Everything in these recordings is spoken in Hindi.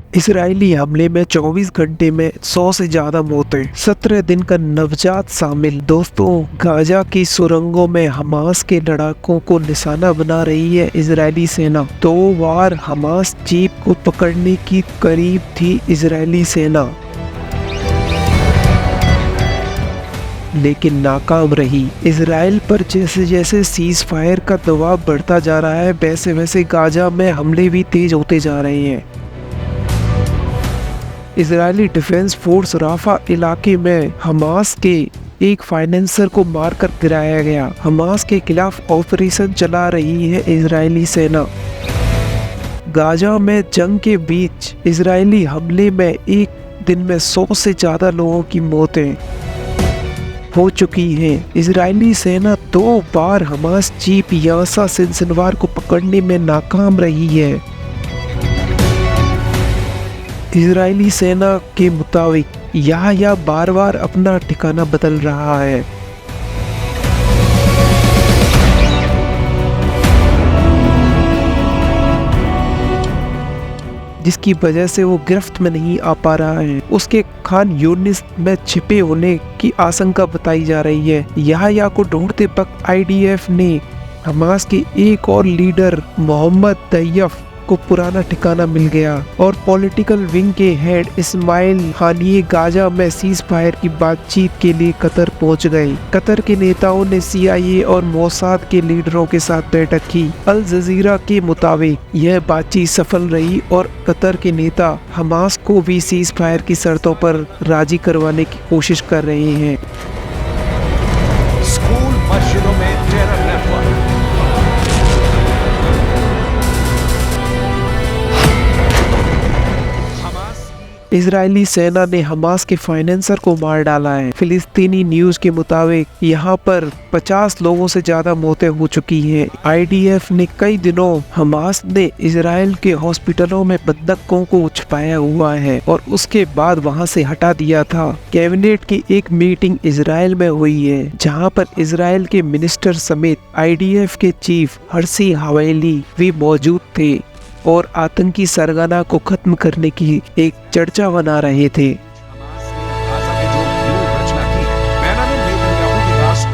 इजरायली हमले में 24 घंटे में 100 से ज्यादा मौतें, 17 दिन का नवजात शामिल। दोस्तों, गाजा की सुरंगों में हमास के लड़ाकों को निशाना बना रही है इजरायली सेना। 2 बार हमास जीप को पकड़ने की करीब थी इजरायली सेना, लेकिन नाकाम रही। इजराइल पर जैसे जैसे सीज फायर का दबाव बढ़ता जा रहा है, वैसे वैसे गाजा में हमले भी तेज होते जा रहे हैं। इजरायली डिफेंस फोर्स राफा इलाके में हमास के एक फाइनेंसर को मारकर गिराया गया। हमास के खिलाफ ऑपरेशन चला रही है इजरायली सेना। गाजा में जंग के बीच इजरायली हमले में एक दिन में 100 से ज्यादा लोगों की मौतें हो चुकी हैं। इजरायली सेना 2 बार हमास जीप यासा सिनवार को पकड़ने में नाकाम रही है। इजरायली सेना के मुताबिक यह बार बार अपना ठिकाना बदल रहा है। जिसकी वजह से वो गिरफ्त में नहीं आ पा रहा है। उसके खान यूनिस में छिपे होने की आशंका बताई जा रही है। यहया को ढूंढते वक्त आईडीएफ ने हमास के एक और लीडर मोहम्मद तैयफ को पुराना ठिकाना मिल गया और पॉलिटिकल विंग के हेड इस्माइल हानिये गाजा में सीज फायर की बातचीत के लिए कतर पहुंच गए। कतर के नेताओं ने CIA और मोसाद के लीडरों के साथ बैठक की। अल जजीरा के मुताबिक यह बातचीत सफल रही और कतर के नेता हमास को भी सीज फायर की शर्तों पर राजी करवाने की कोशिश कर रहे हैं। स्कूल मस्जिदों में टेरर नेटवर्क। इजरायली सेना ने हमास के फाइनेंसर को मार डाला है। फिलिस्तीनी न्यूज के मुताबिक यहाँ पर 50 लोगों से ज्यादा मौतें हो चुकी हैं। आईडीएफ ने कई दिनों हमास ने इजराइल के हॉस्पिटलों में बंधकों को छुपाया हुआ है और उसके बाद वहां से हटा दिया था। कैबिनेट की एक मीटिंग इजराइल में हुई है, जहां पर इजराइल के मिनिस्टर समेत आईडीएफ के चीफ हर्षी हवेली भी मौजूद थे और आतंकी सरगना को खत्म करने की एक चर्चा बना रहे थे।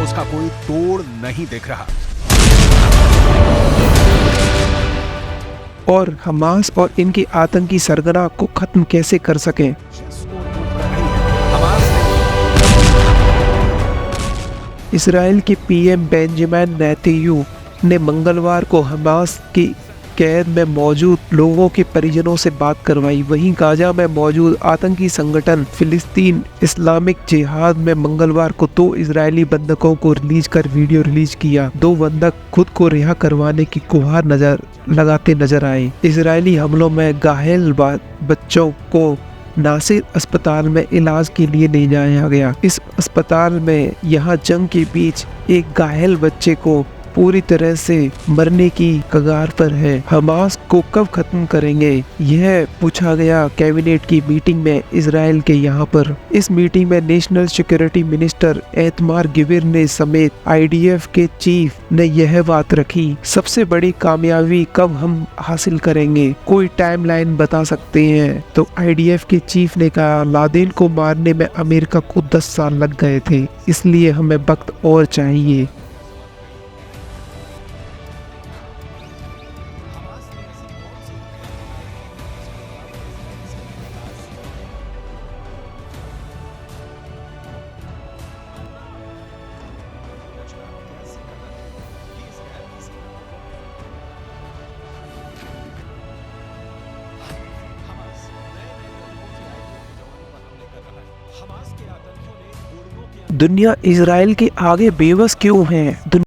उसका कोई तोड़ नहीं दिख रहा और हमास और इनके आतंकी सरगना को खत्म कैसे कर सकें। इजराइल के पीएम बेंजामिन नेतन्याहू ने मंगलवार को हमास की कैद में मौजूद लोगों के परिजनों से बात करवाई। वहीं गाजा में मौजूद आतंकी संगठन फिलिस्तीन इस्लामिक जिहाद में मंगलवार को 2 इजरायली बंधकों को रिलीज कर वीडियो रिलीज किया। 2 बंधक खुद को रिहा करवाने की गुहार लगाते नजर आए। इजरायली हमलों में घायल बच्चों को नासिर अस्पताल में इलाज के लिए ले जाया गया। इस अस्पताल में यहाँ जंग के बीच एक घायल बच्चे को पूरी तरह से मरने की कगार पर है। हमास को कब खत्म करेंगे, यह पूछा गया कैबिनेट की मीटिंग में इजराइल के यहाँ पर। इस मीटिंग में नेशनल सिक्योरिटी मिनिस्टर एतमार गिविर ने समेत आईडीएफ के चीफ ने यह बात रखी। सबसे बड़ी कामयाबी कब हम हासिल करेंगे, कोई टाइमलाइन बता सकते हैं? तो आईडीएफ के चीफ ने कहा, लादेन को मारने में अमेरिका को 10 साल लग गए थे, इसलिए हमें वक्त और चाहिए। दुनिया इजराइल के आगे बेबस क्यों है?